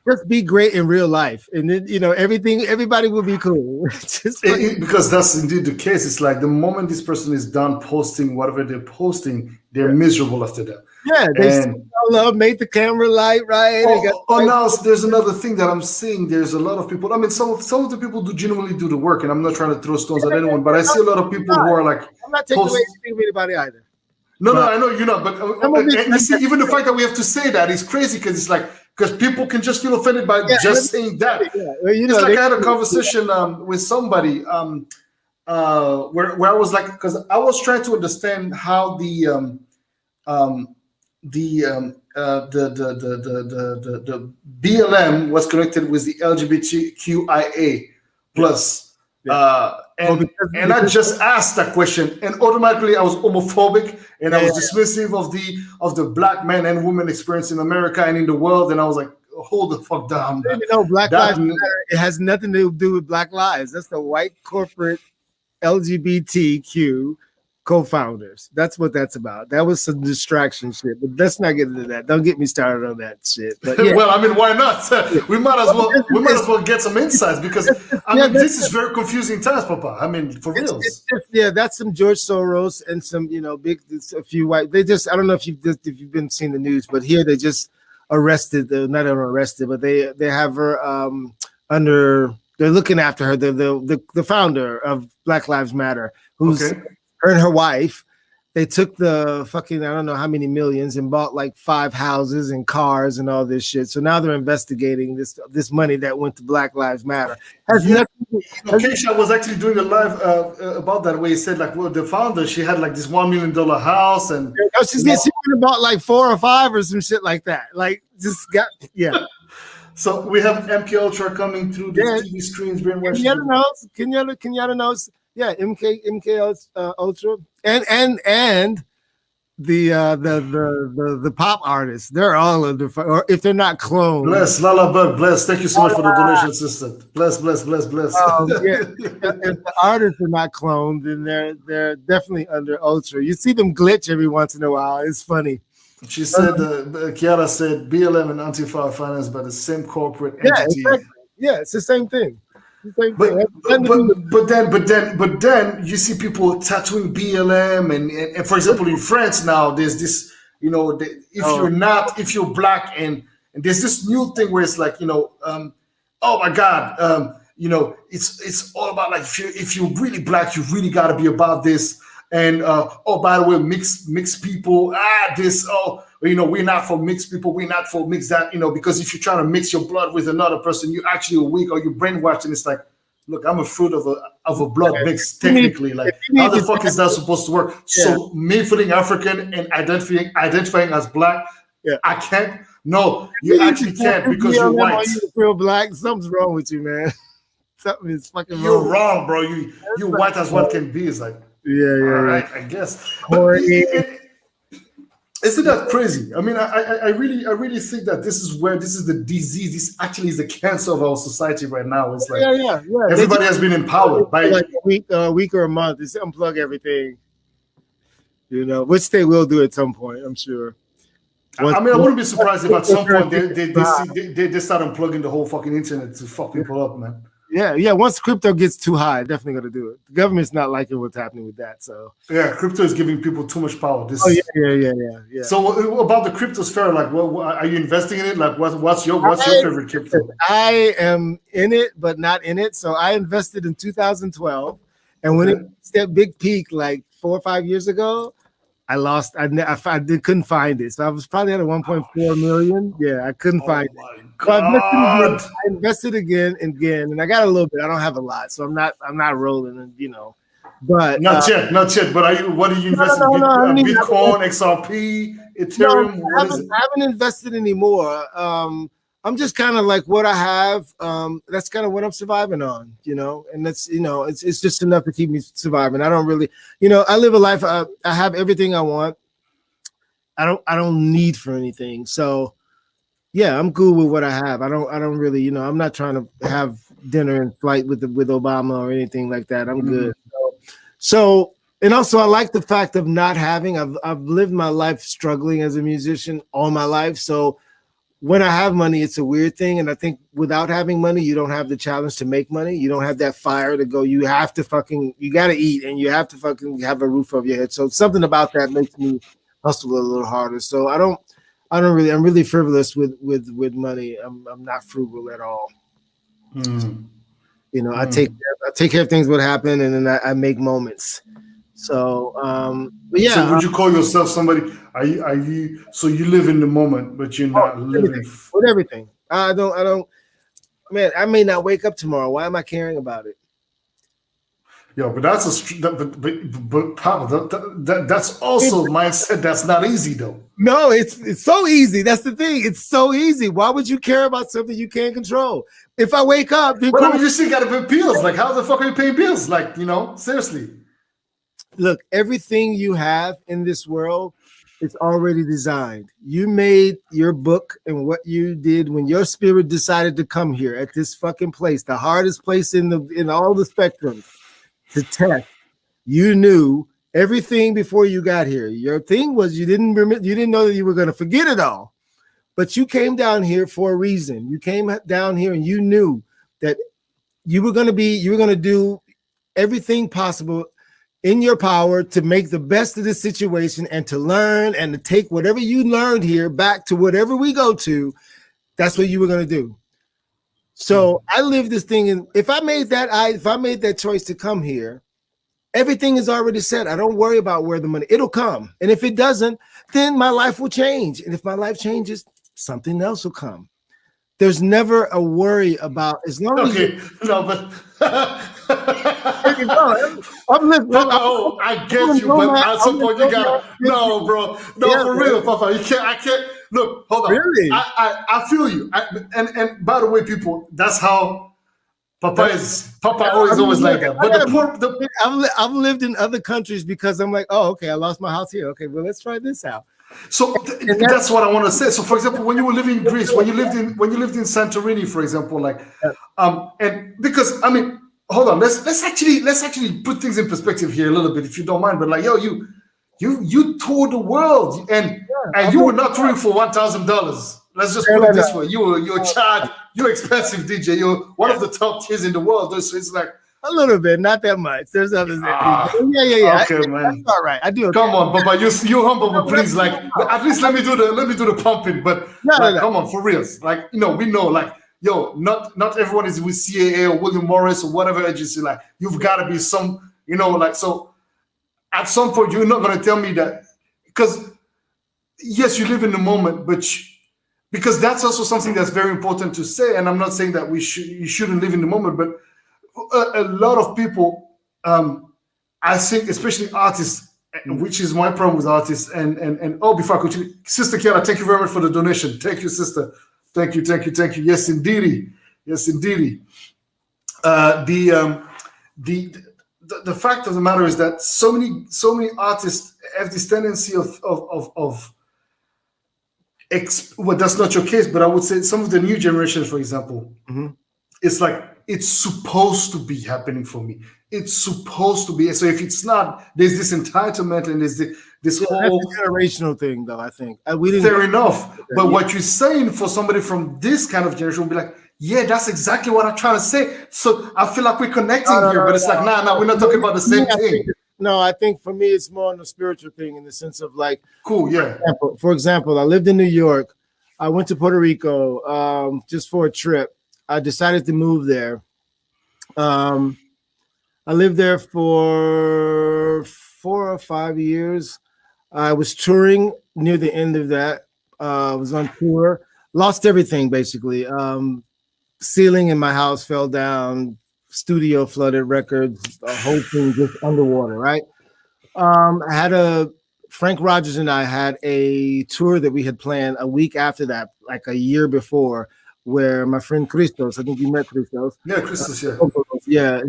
just be great in real life, and then everybody will be cool. Because that's indeed the case. It's like the moment this person is done posting whatever they're posting, they're miserable after that. Yeah, they love, made the camera light, right? Now there's another thing that I'm seeing. There's a lot of people. I mean, some of the people do genuinely do the work, and I'm not trying to throw stones at anyone, but I see a lot of people who are like, I'm not taking away anything from anybody either. No, I know you're not, but you see, even the fact that we have to say that is crazy because people can just feel offended by just saying that. Yeah. Well, it's like I had a conversation with somebody where I was like, because I was trying to understand how the BLM was connected with the LGBTQIA plus. And I just asked that question, and automatically I was homophobic, and I was dismissive of the black men and women experience in America and in the world, and I was like, hold the fuck down. Black Lives Matter. It has nothing to do with Black Lives. That's the white corporate LGBTQ co-founders. That's what that's about. That was some distraction shit, but let's not get into that. Don't get me started on that shit. But well, I mean, why not? We might as well get some insights because this is very confusing times, Papa. I mean, for real. That's some George Soros and some a few white. They just, I don't know if you've been seeing the news, but here they just arrested. Not arrested, but they have her under. They're looking after her. The founder of Black Lives Matter, who's. Okay. Her and her wife, they took the fucking, I don't know how many millions and bought like 5 houses and cars and all this shit. So now they're investigating this money that went to Black Lives Matter. Keisha was actually doing a live about that where he said like, well, the founder, she had like this $1 million house and she bought like 4 or 5 or some shit like that. Like just got So we have MK Ultra coming through the TV screens. Kenyatta knows. Yeah, MK Ultra and the pop artists, they're all under, or if they're not cloned. Bless Lala Bug, bless. Thank you so much for the donation, sister. Bless. If the artists are not cloned, then they're definitely under Ultra. You see them glitch every once in a while. It's funny. She said, Kiara said, BLM and Antifa are financed by the same corporate entity. Exactly. Yeah, it's the same thing. But then you see people tattooing BLM and for example in France now there's this if you're black and there's this new thing where it's like oh my god it's all about like if you're really black you really got to be about this and by the way mixed people we're not for mixed people, we're not for mixed that, because if you're trying to mix your blood with another person, you actually are weak or you're brainwashed. And it's like, look, I'm a fruit of a blood mix, technically. Like, how the fuck is that supposed to work? Yeah. So me feeling African and identifying as black, I can't. No, you actually can't because you're white. You feel black, something's wrong with you, man. Something is fucking wrong. You're wrong, bro. You're white as what can be. It's like, all right, I guess. Isn't that crazy? I mean, I really think that this is the disease. This actually is the cancer of our society right now. It's like everybody has been empowered by like a week or a month. It's unplug everything, which they will do at some point, I'm sure. I wouldn't be surprised if at some point they start unplugging the whole fucking internet to fuck people up, man. Yeah. Once crypto gets too high, definitely going to do it. The government's not liking what's happening with that. So crypto is giving people too much power. Yeah. So about the cryptosphere, like, are you investing in it? Like, what's your favorite crypto? I am in it, but not in it. So I invested in 2012, and when it hit that big peak, like 4 or 5 years ago, I lost. I couldn't find it. So I was probably at a 1.4 million. Yeah, I couldn't find it. So I invested again, and I got a little bit. I don't have a lot, so I'm not rolling, But not yet. But what are you investing? Bitcoin, XRP, Ethereum. I haven't invested anymore. I'm just kind of like what I have. That's kind of what I'm surviving on, and that's it's just enough to keep me surviving. I don't really, I live a life. I have everything I want. I don't need for anything. So. Yeah, I'm good with what I have. I don't really, I'm not trying to have dinner and flight with Obama or anything like that. I'm good. So, and also I like the fact of not having. I've lived my life struggling as a musician all my life. So, when I have money, it's a weird thing. And I think without having money, you don't have the challenge to make money. You don't have that fire to go, you got to eat and you have to fucking have a roof over your head. So something about that makes me hustle a little harder. So I'm really frivolous with money. I'm not frugal at all. You know, I take care of things what happen, and then I make moments. So, but yeah. So would you call yourself somebody? Are you? So you live in the moment, but you're not living with everything. I don't. Man, I may not wake up tomorrow. Why am I caring about it? Yo, but that's but Papa, that's also mindset. That's not easy though. No, it's so easy. That's the thing. It's so easy. Why would you care about something you can't control? If I wake up, but I mean, you still got to pay bills. Like, how the fuck are you paying bills? Like, you know, seriously. Look, everything you have in this world is already designed. You made your book and what you did when your spirit decided to come here at this fucking place, the hardest place in all the spectrums to test. You knew everything before you got here. Your thing was you didn't know that you were going to forget it all, but you came down here for a reason. You came down here and you knew that you were going to do everything possible in your power to make the best of this situation and to learn and to take whatever you learned here back to whatever we go to. That's what you were going to do. So I live this thing, and if I made that choice to come here, everything is already set. I don't worry about where the money, it'll come. And if it doesn't, then my life will change. And if my life changes, something else will come. There's never a worry about, as long as I'm living. I get you, but at some point you got bro. For real, Papa. I can't. Look, hold on. Really? I feel you. And by the way, people, that's how Papa is. Papa always like that. But I've lived in other countries because I'm like, oh, okay, I lost my house here. Okay, well, let's try this out. So that's what I want to say. So, for example, when you were living in Greece, when you lived in Santorini, for example, like, and because I mean, hold on, let's actually put things in perspective here a little bit, if you don't mind. But like, yo, you toured the world, and you were not touring for $1,000. Let's just put it this way: you're expensive DJ. You're one of the top tiers in the world. So it's like. A little bit, not that much. There's others that yeah. Okay, man. That's all right. I do. Okay. Come on, Papa. You humble, but please, like, at least let me do the pumping. But come on, for reals. Like, you know, we know, like, yo, not everyone is with CAA or William Morris or whatever agency. Like, you've got to be some, you know, like, so. At some point, you're not going to tell me that, because yes, you live in the moment, but because that's also something that's very important to say. And I'm not saying that you shouldn't live in the moment, but. A lot of people, I think, especially artists, which is my problem with artists. And before I continue, Sister Kiara, thank you very much for the donation. Thank you, sister. Thank you. Yes, indeedy. The fact of the matter is that so many artists have this tendency of well, that's not your case, but I would say some of the new generation, for example, it's like. It's supposed to be happening for me. It's supposed to be. So if it's not, there's this entitlement and there's this whole generational thing, though. I think fair enough. But what you're saying for somebody from this kind of generation will be like, yeah, that's exactly what I'm trying to say. So I feel like we're connecting here, but it's like, nah, we're not talking about the same thing. No, I think for me, it's more on the spiritual thing in the sense of like, cool, yeah. For example, I lived in New York. I went to Puerto Rico just for a trip. I decided to move there. I lived there for 4 or 5 years. I was touring near the end of that. I was on tour, lost everything basically. Ceiling in my house fell down, studio flooded, records, the whole thing just underwater, right? Frank Rogers and I had a tour that we had planned a week after that, like a year before, where my friend Christos, I think you met Christos. Yeah, Christos, yeah.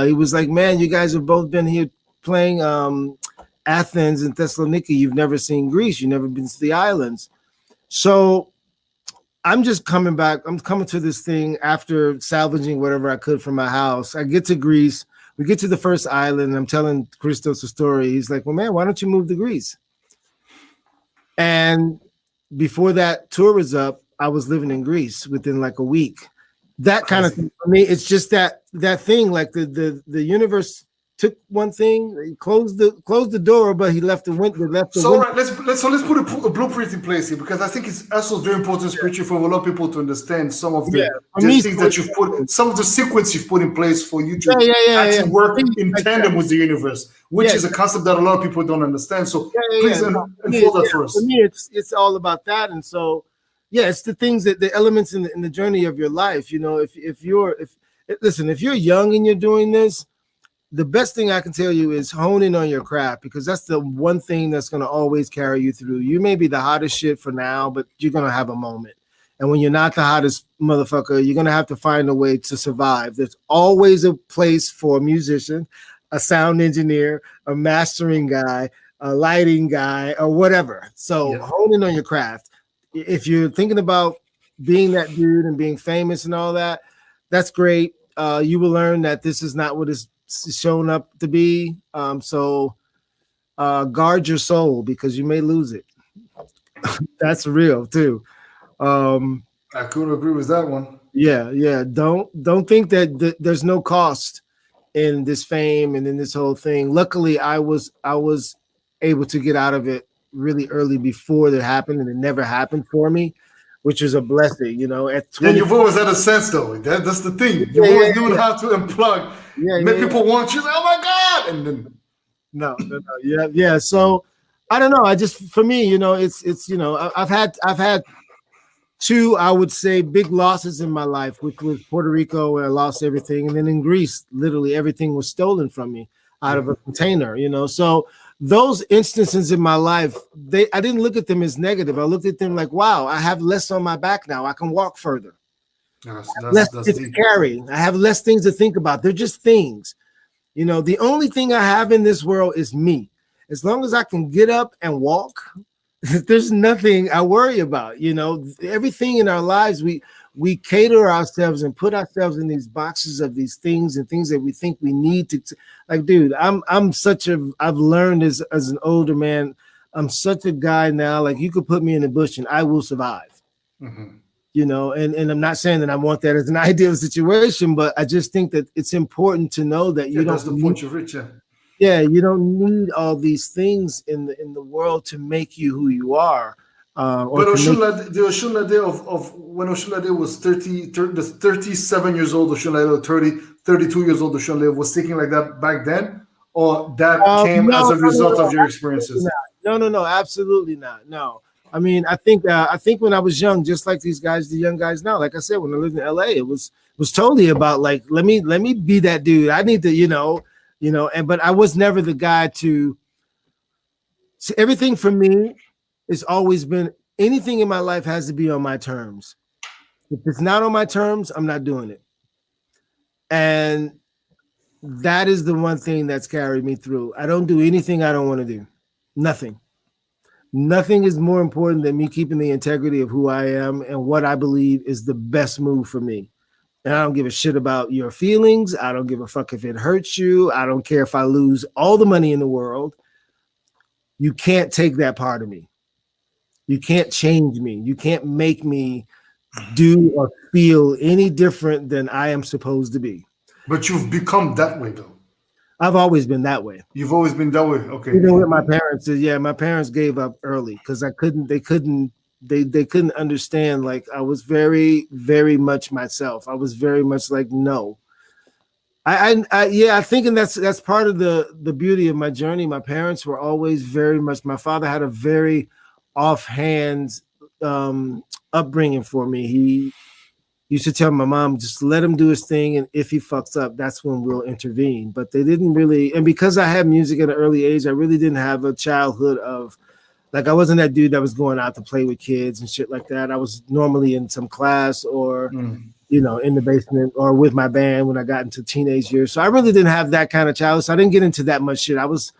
He was like, man, you guys have both been here playing Athens and Thessaloniki. You've never seen Greece. You've never been to the islands. So I'm just coming back. I'm coming to this thing after salvaging whatever I could from my house. I get to Greece. We get to the first island. And I'm telling Christos a story. He's like, well, man, why don't you move to Greece? And before that tour was up, I was living in Greece within like a week. That kind of Crazy. thing for me. It's just that thing, like the universe took one thing, he closed the door, but he left the window. So right, let's put a bluept in place here, because I think it's also very important, spiritually, for a lot of people to understand some of Yeah, the for me, things that you've put, some of the sequence you've put in place for you to actually yeah. work For me, in like tandem that. with the universe, which Yeah, is a concept that a lot of people don't understand. So please No, for me, unfold that for for us. me, it's all about that, and so yeah, it's the things that the elements in the journey of your life. You know, if you're listen, if you're young and you're doing this, the best thing I can tell you is hone in on your craft, because that's the one thing that's going to always carry you through. You may be the hottest shit for now, but you're going to have a moment. And when you're not the hottest motherfucker, you're going to have to find a way to survive. There's always a place for a musician, a sound engineer, a mastering guy, a lighting guy, or whatever. So hone in on your craft. If you're thinking about being that dude and being famous and all that, that's great. You will learn that this is not what it's shown up to be. So guard your soul, because you may lose it. That's real too. I couldn't agree with that one. Yeah. Don't think that there's no cost in this fame and in this whole thing. Luckily, I was able to get out of it really early before that happened, and it never happened for me, which is a blessing. You know, at 20, You've always had a sense, though. That's the thing. You always knew how to unplug. Make people want you. Oh my God! And then no. Yeah. So I don't know. I just, for me, you know, it's you know, I've had two, I would say, big losses in my life, which was Puerto Rico, where I lost everything, and then in Greece, literally everything was stolen from me out of a container. You know, so those instances in my life, I didn't look at them as negative. I looked at them like, wow, I have less on my back now. I can walk further. Less to carry. I have less things to think about. They're just things. You know, the only thing I have in this world is me. As long as I can get up and walk, there's nothing I worry about. You know, everything in our lives, we cater ourselves and put ourselves in these boxes of these things and things that we think we need to. Like, dude, I've learned as an older man, I'm such a guy now. Like, you could put me in the bush and I will survive. Mm-hmm. You know, and I'm not saying that I want that as an ideal situation, but I just think that it's important to know that you don't. That's the point you've reached. Yeah, you don't need all these things in the world to make you who you are. But Osunlade, the Osunlade of when Osunlade was 37 years old, Osunlade, 32 years old, Osunlade was thinking like that back then, or that came as a result of your experiences? No, absolutely not. No. I mean, I think when I was young, just like these guys, the young guys now, like I said, when I lived in LA, it was totally about like, let me be that dude. I need to, but I was never the guy to. So everything for me has always been, anything in my life has to be on my terms. If it's not on my terms, I'm not doing it. And that is the one thing that's carried me through. I don't do anything I don't want to do. Nothing. Nothing is more important than me keeping the integrity of who I am and what I believe is the best move for me. And I don't give a shit about your feelings. I don't give a fuck if it hurts you. I don't care if I lose all the money in the world. You can't take that part of me. You can't change me. You can't make me do or feel any different than I am supposed to be. But you've become that way, though. I've always been that way. You've always been that way. Okay. Even with my parents, my parents gave up early because they couldn't understand. Like, I was very, very much myself. I was very much like, no. I think, and that's part of the beauty of my journey. My parents were always very much, my father had a very offhand upbringing for me. He used to tell my mom, just let him do his thing, and if he fucks up, that's when we'll intervene. But they didn't really, and because I had music at an early age, I really didn't have a childhood of, like, I wasn't that dude that was going out to play with kids and shit like that. I was normally in some class or in the basement or with my band when I got into teenage years. So I really didn't have that kind of childhood. So I didn't get into that much shit. I was,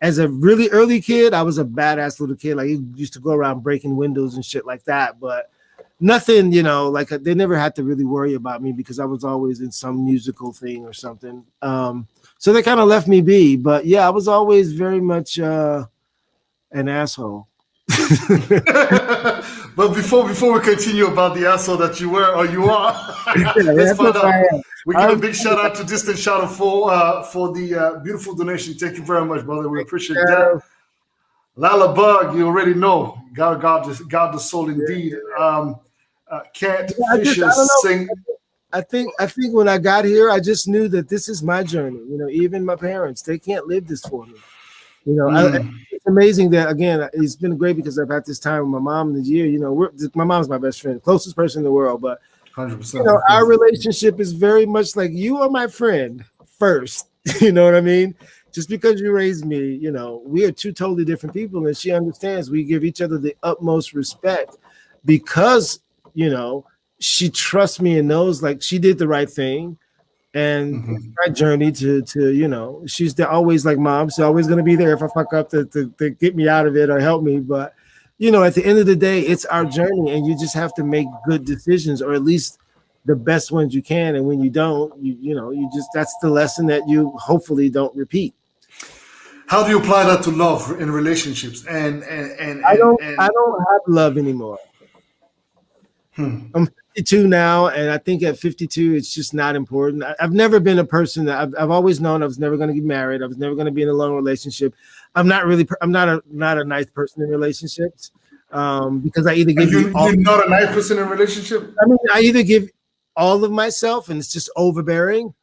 as a really early kid, I was a badass little kid. Like, he used to go around breaking windows and shit like that. But nothing, like, they never had to really worry about me because I was always in some musical thing or something. So they kind of left me be. But yeah, I was always very much an asshole. But before we continue about the asshole that you were or you are, let's That's find what I out. am. We give a big shout out to Distant Shadow for the beautiful donation. Thank you very much, brother. We appreciate that. Lala Bug, you already know. God the soul indeed. Cat Fisher sing. I think when I got here, I just knew that this is my journey. You know, even my parents, they can't live this for me. You know, it's amazing that, again, it's been great because I've had this time with my mom this year. You know, my mom's my best friend, closest person in the world. But 100%. You know, our relationship is very much like, you are my friend first. You know what I mean? Just because you raised me, you know, we are two totally different people, and she understands. We give each other the utmost respect because, you know, she trusts me and knows like she did the right thing. And it's my journey to you know, she's always like mom. She's always going to be there if I fuck up to get me out of it or help me. But, you know, at the end of the day, it's our journey, and you just have to make good decisions, or at least the best ones you can. And when you don't, you know, you just, that's the lesson that you hopefully don't repeat. How do you apply that to love in relationships? And I don't have love anymore. I'm 52 now, and I think at 52, it's just not important. I've never been a person that I've always known I was never going to get married. I was never going to be in a long relationship. I'm not a nice person in relationships because I either give you're not a nice person in relationship. I mean, I either give all of myself and it's just overbearing.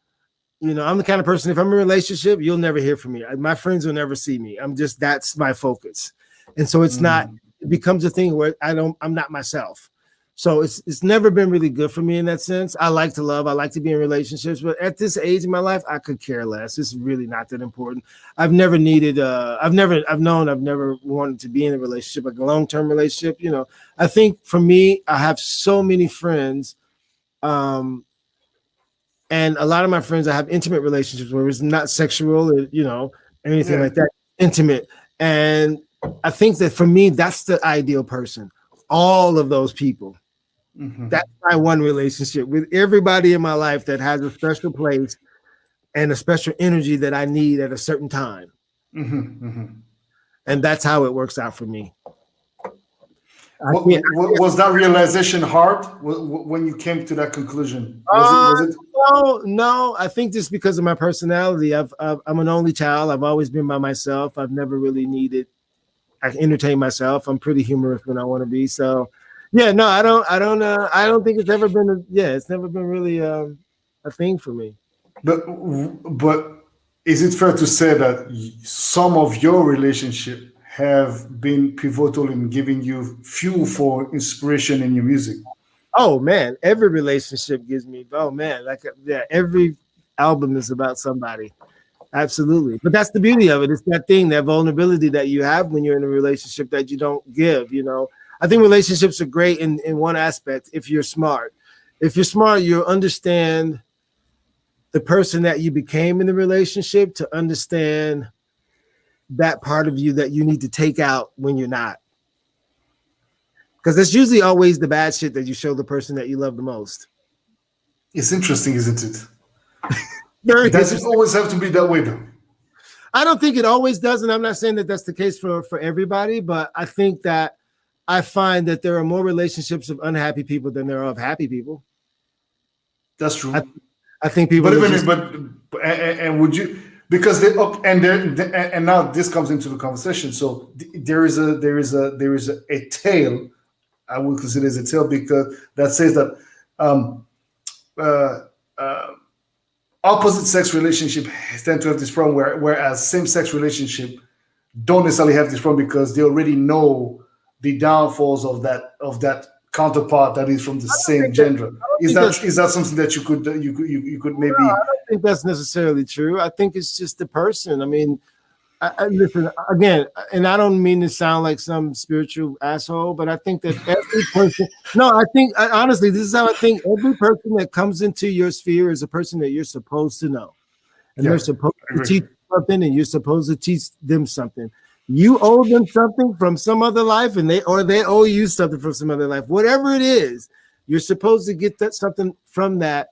You know, I'm the kind of person, if I'm in a relationship, you'll never hear from me. My friends will never see me. That's my focus. And so it's not, it becomes a thing where I'm not myself. So it's never been really good for me in that sense. I like to love, I like to be in relationships, but at this age in my life, I could care less. It's really not that important. I've never needed, I've never wanted to be in a relationship, like a long-term relationship. You know, I think for me, I have so many friends, and a lot of my friends, I have intimate relationships where it's not sexual, or, you know, anything like that, intimate. And I think that for me, that's the ideal person. All of those people. That's my one relationship with everybody in my life that has a special place and a special energy that I need at a certain time. And that's how it works out for me. Was that realization hard when you came to that conclusion? Was it? No. I think just because of my personality, I'm an only child. I've always been by myself. I've never really needed. I can entertain myself. I'm pretty humorous when I want to be. So, yeah, no, I don't think it's ever been. It's never been really a thing for me. But is it fair to say that some of your relationship have been pivotal in giving you fuel for inspiration in your music? Oh man, every relationship gives me. Oh man, every album is about somebody. Absolutely. But that's the beauty of it. It's that thing, that vulnerability that you have when you're in a relationship that you don't give, you know. I think relationships are great in one aspect if you're smart. If you're smart, you'll understand the person that you became in the relationship to understand that part of you that you need to take out when you're not. Because it's usually always the bad shit that you show the person that you love the most. It's interesting, isn't it? Does it always have to be that way, though? I don't think it always does, and I'm not saying that that's the case for everybody, but I think that I find that there are more relationships of unhappy people than there are of happy people. That's true. I think people. But would you, because they and now this comes into the conversation. So there is a tale. I would consider as a tale because that says that opposite sex relationship tend to have this problem, whereas same sex relationship don't necessarily have this problem because they already know the downfalls of that counterpart that is from the same gender. Is that something that you could maybe? No, I don't think that's necessarily true. I think it's just the person. I mean, I listen again, and I don't mean to sound like some spiritual asshole, but I think that every person. No, I think honestly, this is how I think. Every person that comes into your sphere is a person that you're supposed to know, and they're supposed to teach something, and you're supposed to teach them something. You owe them something from some other life, and they owe you something from some other life. Whatever it is, you're supposed to get that something from that.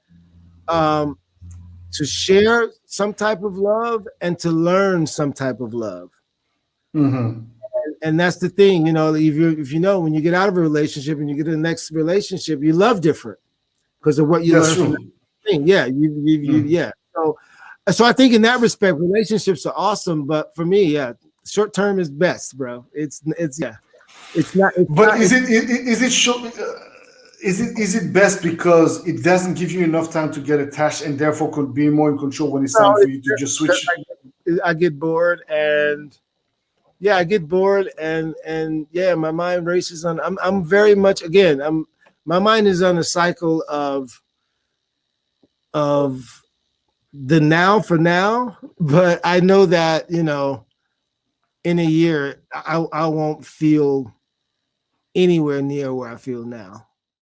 To share some type of love and to learn some type of love. and that's the thing, you know, if you know, when you get out of a relationship and you get to the next relationship, you love different because of what you That's learn from true. that thing. Yeah, yeah. So I think in that respect, relationships are awesome, but for me, yeah, short term is best, bro. It's yeah, But is it short? Is it best because it doesn't give you enough time to get attached and therefore could be more in control when it's time for you to just switch? I get bored and yeah, I get bored and yeah, my mind races on. I'm very much again. My mind is on a cycle of the now for now, but I know that, you know, in a year I won't feel anywhere near where I feel now.